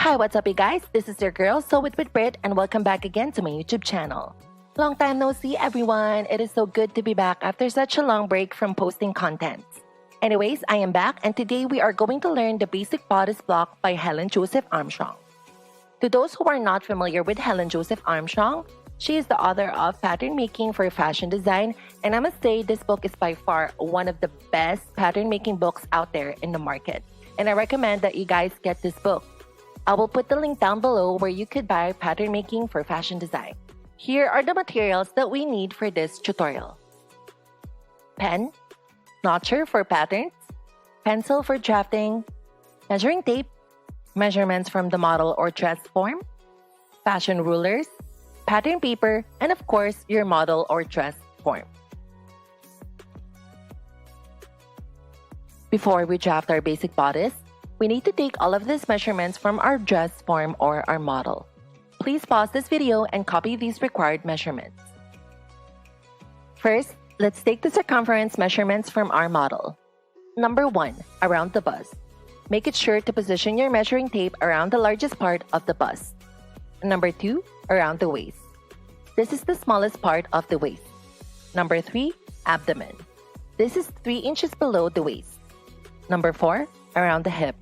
Hi, what's up, you guys? This is your girl, Sew It with Brit, and welcome back again to my YouTube channel. Long time no see, everyone. It is so good to be back after such a long break from posting content. Anyways, I am back, and today we are going to learn the Basic Bodice Block by Helen Joseph Armstrong. To those who are not familiar with Helen Joseph Armstrong, she is the author of Patternmaking for Fashion Design, and I must say this book is by far one of the best pattern making books out there in the market. And I recommend that you guys get this book. I will put the link down below where you could buy Patternmaking for Fashion Design. Here are the materials that we need for this tutorial. Pen, notcher for patterns, pencil for drafting, measuring tape, measurements from the model or dress form, fashion rulers, pattern paper, and of course, your model or dress form. Before we draft our basic bodice, we need to take all of these measurements from our dress form or our model. Please pause this video and copy these required measurements. First, let's take the circumference measurements from our model. Number 1, around the bust. Make it sure to position your measuring tape around the largest part of the bust. Number 2, around the waist. This is the smallest part of the waist. Number 3, abdomen. This is 3 inches below the waist. Number 4, around the hip.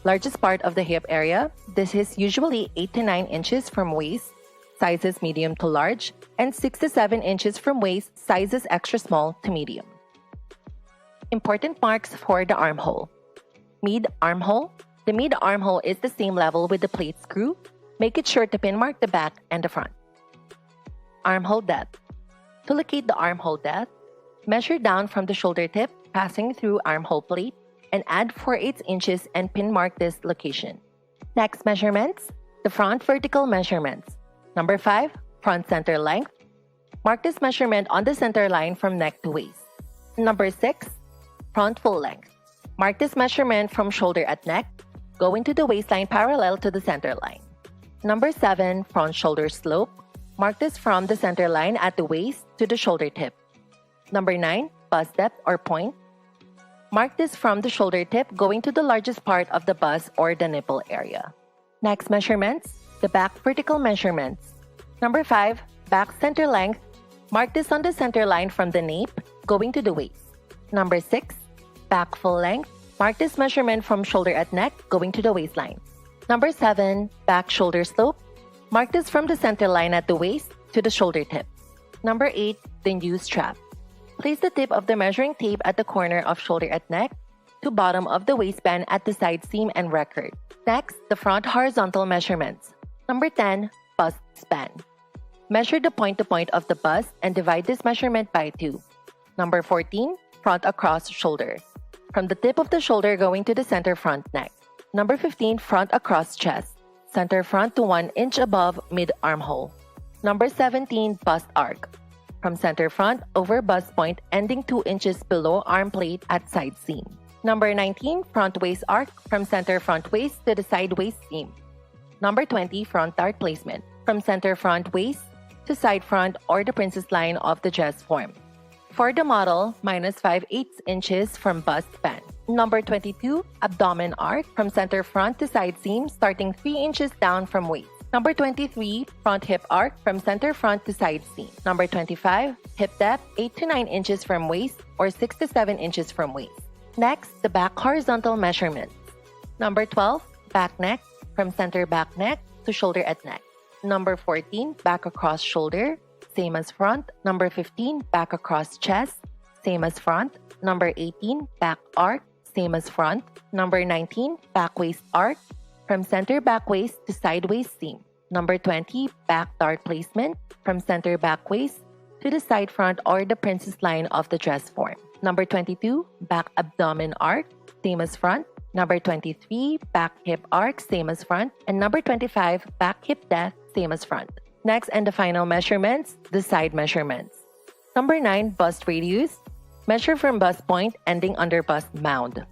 Largest part of the hip area, this is usually 8 to 9 inches from waist, sizes medium to large, and 6 to 7 inches from waist, sizes extra small to medium. Important marks for the armhole. Mid armhole. The mid armhole is the same level with the plate screw. Make it sure to pin mark the back and the front. Armhole depth. To locate the armhole depth, measure down from the shoulder tip, passing through armhole plate, and add 4/8 inches and pin mark this location. Next measurements, the front vertical measurements. Number 5, front center length. Mark this measurement on the center line from neck to waist. Number 6, front full length. Mark this measurement from shoulder at neck, going to the waistline parallel to the center line. Number 7, front shoulder slope. Mark this from the center line at the waist to the shoulder tip. Number 9, bust depth or point. Mark this from the shoulder tip going to the largest part of the bust or the nipple area. Next measurements, the back vertical measurements. Number 5, back center length. Mark this on the center line from the nape going to the waist. Number 6, back full length. Mark this measurement from shoulder at neck going to the waistline. Number 7, back shoulder slope. Mark this from the center line at the waist to the shoulder tip. Number 8, the new strap. Place the tip of the measuring tape at the corner of shoulder at neck to bottom of the waistband at the side seam and record. Next, the front horizontal measurements. Number 10, bust span. Measure the point-to-point of the bust and divide this measurement by 2. Number 14, front across shoulder. From the tip of the shoulder going to the center front neck. Number 15, front across chest. Center front to 1 inch above mid-armhole. Number 17, bust arc. From center front over bust point ending 2 inches below arm plate at side seam. Number 19, front waist arc from center front waist to the side waist seam. Number 20, front dart placement from center front waist to side front or the princess line of the dress form. For the model, minus 5/8 inches from bust span. Number 22, abdomen arc from center front to side seam starting 3 inches down from waist. Number 23, front hip arc from center front to side seam. Number 25, hip depth 8 to 9 inches from waist or 6 to 7 inches from waist. Next, the back horizontal measurements. Number 12, back neck from center back neck to shoulder at neck. Number 14, back across shoulder, same as front. Number 15, back across chest, same as front. Number 18, back arc, same as front. Number 19, back waist arc from center back waist to side waist seam. Number 20, back dart placement from center back waist to the side front or the princess line of the dress form. Number 22, back abdomen arc, same as front. Number 23, back hip arc, same as front. And number 25, back hip depth, same as front. Next, and the final measurements, the side measurements. Number 9, bust radius. Measure from bust point ending under bust mound.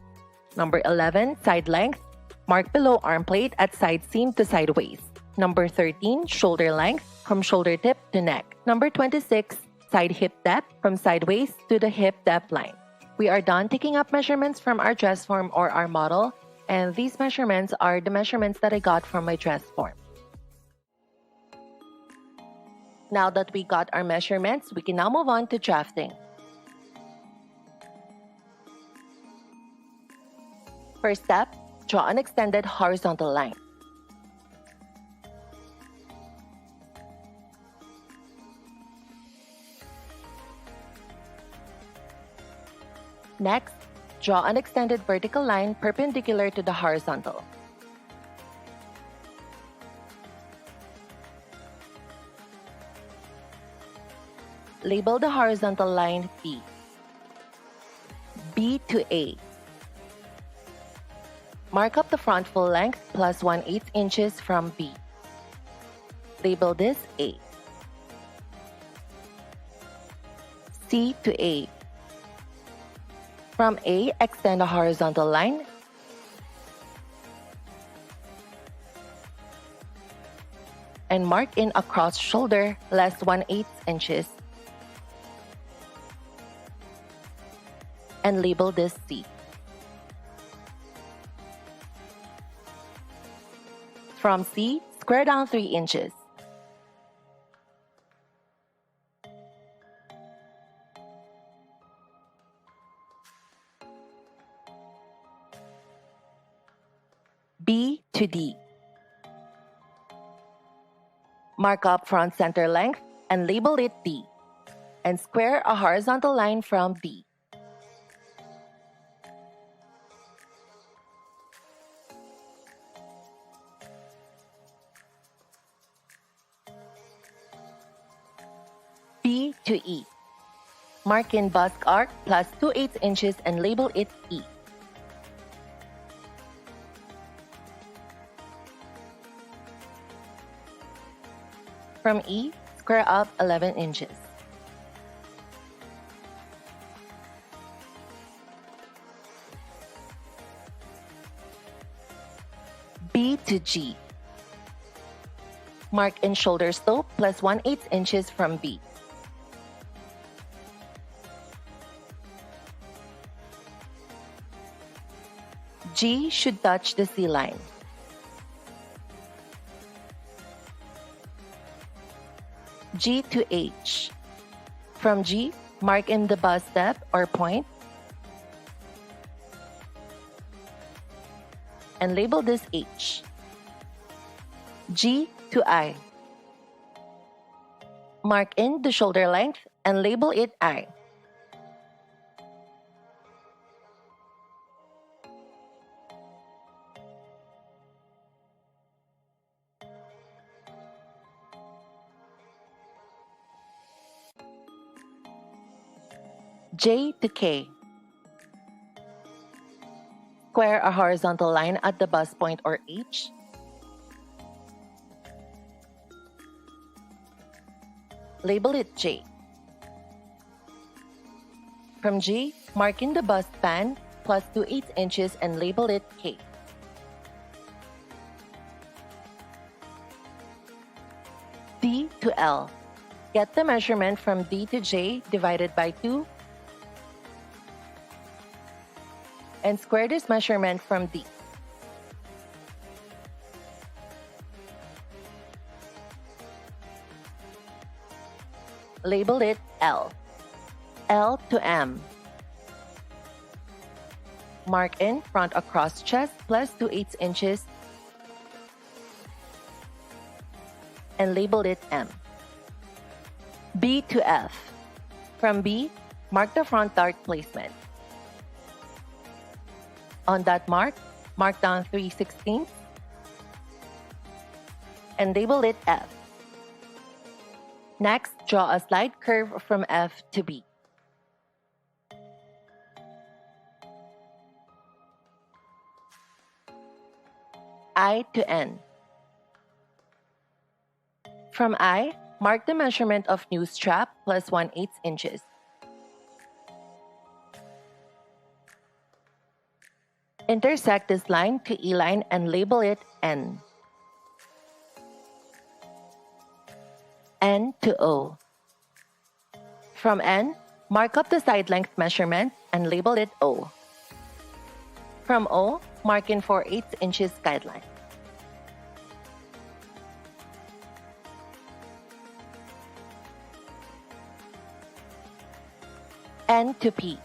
Number 11, side length. Mark below arm plate at side seam to side waist. Number 13, shoulder length from shoulder tip to neck. Number 26, side hip depth from side waist to the hip depth line. We are done taking up measurements from our dress form or our model, And these measurements are the measurements that I got from my dress form. Now that we got our measurements, we can now move on to drafting. First step, draw an extended horizontal line. Next, draw an extended vertical line perpendicular to the horizontal. Label the horizontal line B. B to A. Mark up the front full length plus 1/8 inches from B. Label this A. C to A. From A, extend a horizontal line. And mark in a cross shoulder less 1/8 inches. And label this C. From C, square down 3 inches. B to D. Mark up front center length and label it D. And square a horizontal line from D. B to E. Mark in bust arc plus 2/8 inches and label it E. From E, square up 11 inches. B to G. Mark in shoulder slope plus 1/8 inches from B. G should touch the C line. G to H. From G, mark in the bust step or point and label this H. G to I. Mark in the shoulder length and label it I. J to K. Square a horizontal line at the bust point or H. Label it J. From J, mark in the bust span plus 2/8 inches and label it K. D to L. Get the measurement from D to J divided by 2 and square this measurement from D. Label it L. L to M. Mark in front across chest plus 2/8 inches and label it M. B to F. From B, mark the front dart placement. On that mark down 3/16 and label it F. Next, draw a slight curve from F to B. I to N. From I, mark the measurement of new strap plus 1/8 inches. Intersect this line to E line and label it N. N to O. From N, mark up the side length measurement and label it O. From O, Mark in 4/8 inches guideline. N to P.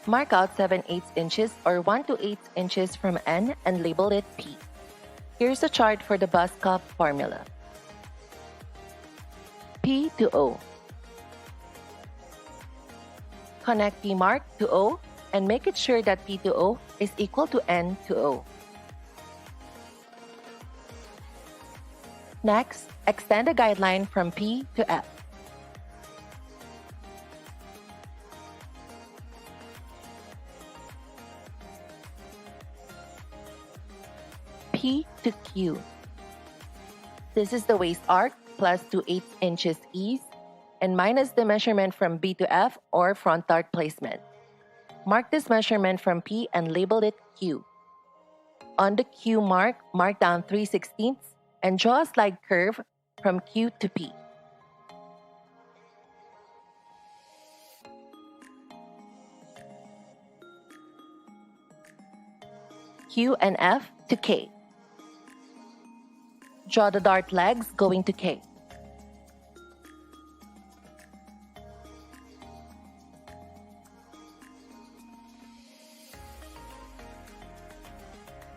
Mark out 7/8 inches or 1 to 8 inches from N and label it P. Here's a chart for the bust cup formula. P to O. Connect P mark to O and make it sure that P to O is equal to N to O. Next, extend the guideline from P to F. P to Q. This is the waist arc plus 2/8 inches ease and minus the measurement from B to F or front dart placement. Mark this measurement from P and label it Q. On the Q mark down 3/16 and draw a slide curve from Q to P. Q and F to K. Draw the dart legs going to K.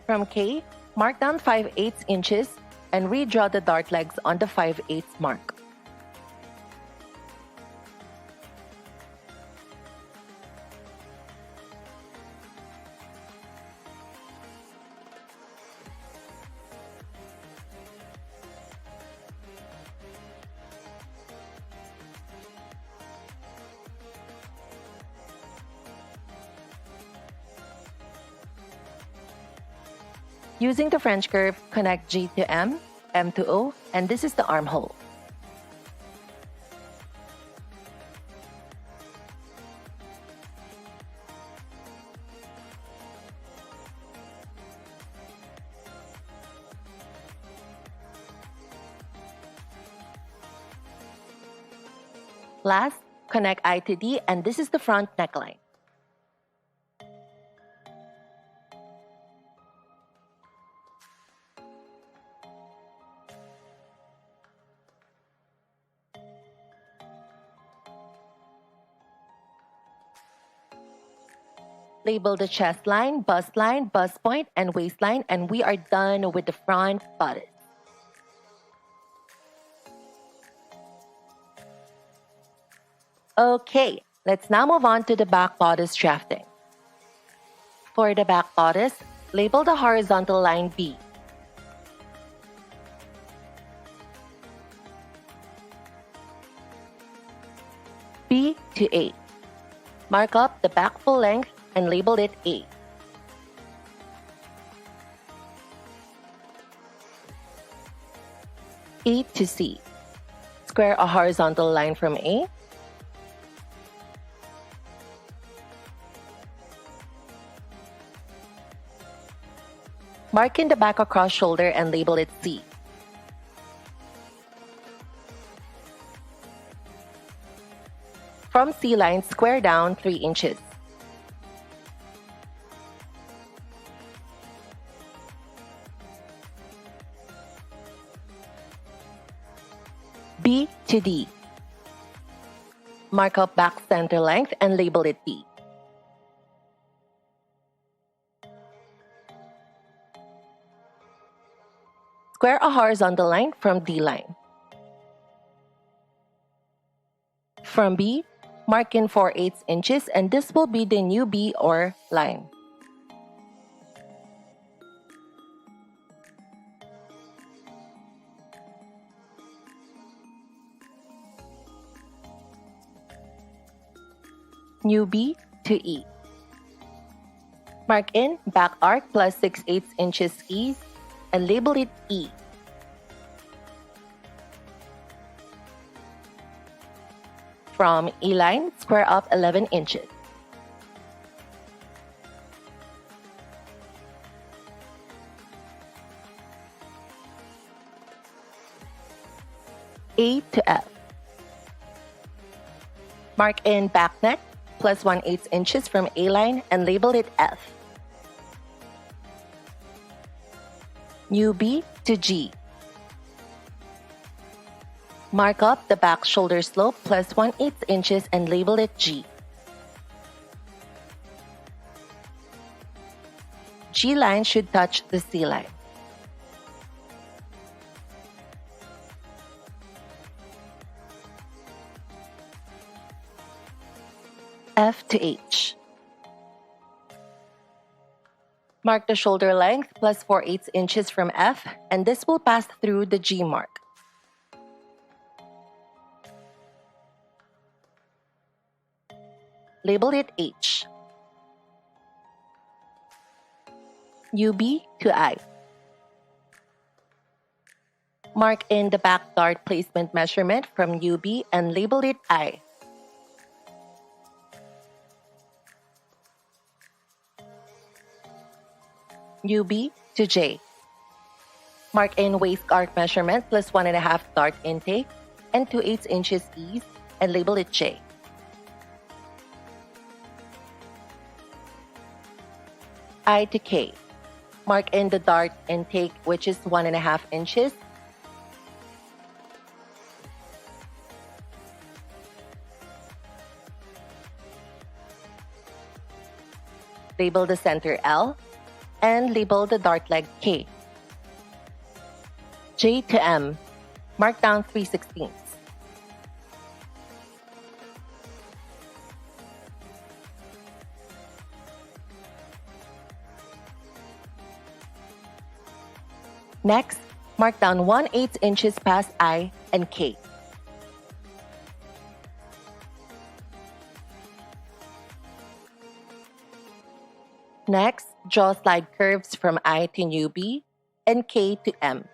From K, mark down 5/8 inches and redraw the dart legs on the 5/8 mark. Using the French curve, connect G to M, M to O, and this is the armhole. Last, connect I to D, and this is the front neckline. Label the chest line, bust point, and waistline, and we are done with the front bodice. Okay, let's now move on to the back bodice drafting. For the back bodice, label the horizontal line B. B to A. Mark up the back full length and label it A. A to C. Square a horizontal line from A. Mark in the back across shoulder and label it C. From C line, square down 3 inches. B to D. Mark up back center length and label it D. Square a horizontal line from D line. From B, mark in 4/8 inches, and this will be the new B or line. New B to E. Mark in back arc plus 6/8 inches ease and label it E. From E line, square up 11 inches. A to F. Mark in back neck plus 1/8 inches from A line and label it F. UB to G. Mark up the back shoulder slope plus 1/8 inches and label it G. G line should touch the C line. F to H. Mark the shoulder length plus 4/8 inches from F, and this will pass through the G mark. Label it H. UB to I. Mark in the back dart placement measurement from UB and label it I. UB to J. Mark in waist arc measurement plus 1.5 dart intake and 2/8 inches ease and label it J. I to K. Mark in the dart intake, which is 1.5 inches. Label the center L and label the dart leg K. J to M. Mark down 3/16. Next, mark down 1/8 inches past I and K. Next, draw slide curves from I to UB and K to M.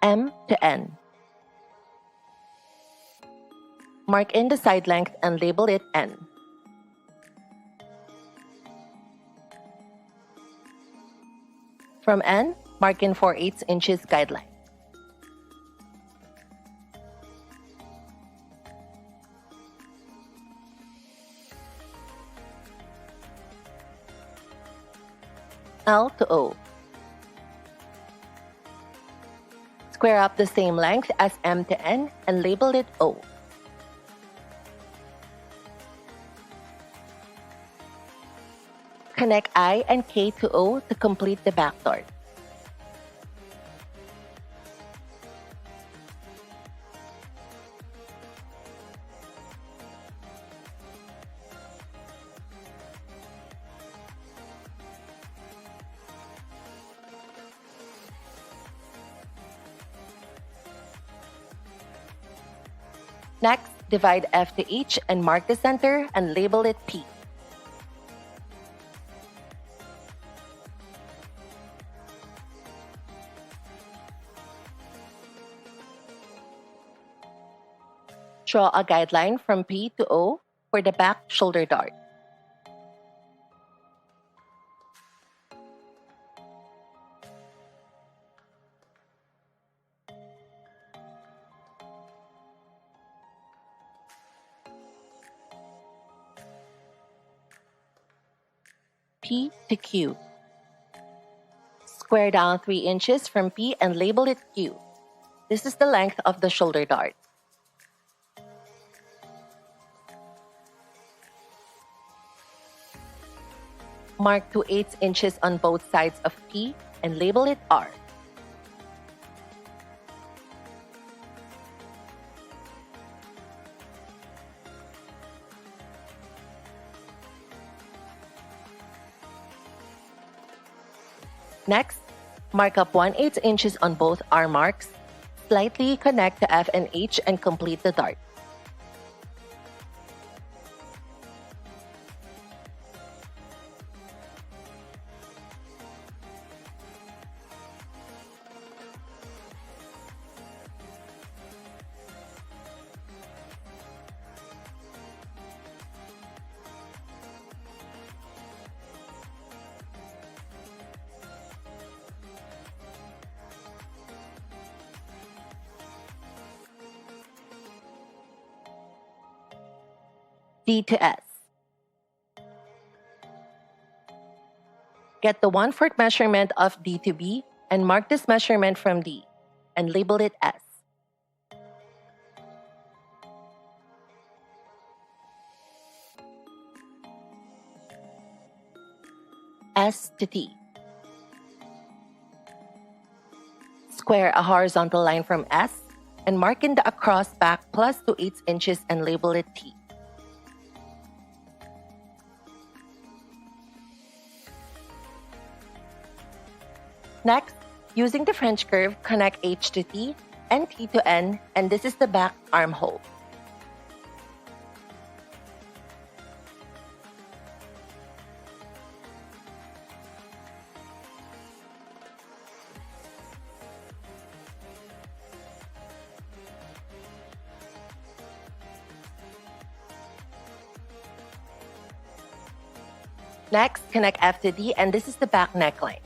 M to N. Mark in the side length and label it N. From N, mark in 4/8 inches guideline. L to O. Square up the same length as M to N and label it O. Connect I and K to O to complete the back dart. Next, divide F to H and mark the center and label it P. Draw a guideline from P to O for the back shoulder dart. P to Q. Square down 3 inches from P and label it Q. This is the length of the shoulder dart. Mark 2/8 inches on both sides of P and label it R. Next, mark up 1/8 inches on both R marks, slightly connect to F and H and complete the dart. D to S. Get the 1/4 measurement of D to B and mark this measurement from D and label it S. S to T. Square a horizontal line from S and mark in the across back plus 2/8 inches and label it T. Next, using the French curve, connect H to T and T to N, and this is the back armhole. Next, connect F to D, and this is the back neckline.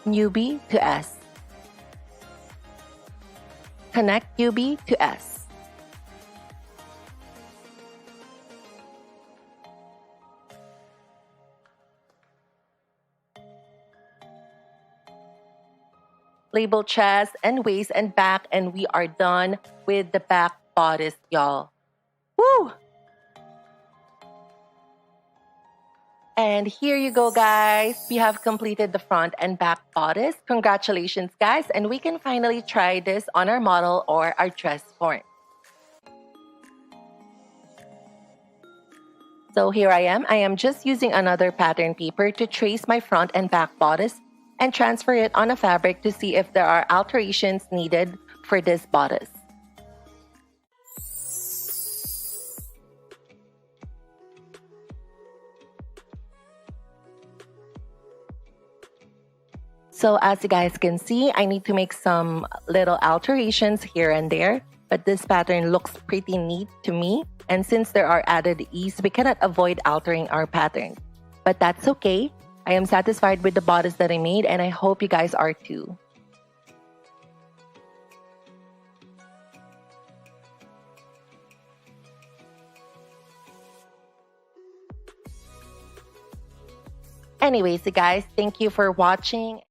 UB to S. Connect UB to S. Label chest and waist and back, and we are done with the back bodice, y'all. Woo! And here you go, guys. We have completed the front and back bodice. Congratulations, guys. And we can finally try this on our model or our dress form. So here I am just using another pattern paper to trace my front and back bodice and transfer it on a fabric to see if there are alterations needed for this bodice. So as you guys can see, I need to make some little alterations here and there, but this pattern looks pretty neat to me. And since there are added ease, we cannot avoid altering our pattern. But that's okay. I am satisfied with the bodice that I made, and I hope you guys are too. Anyways, you guys, thank you for watching.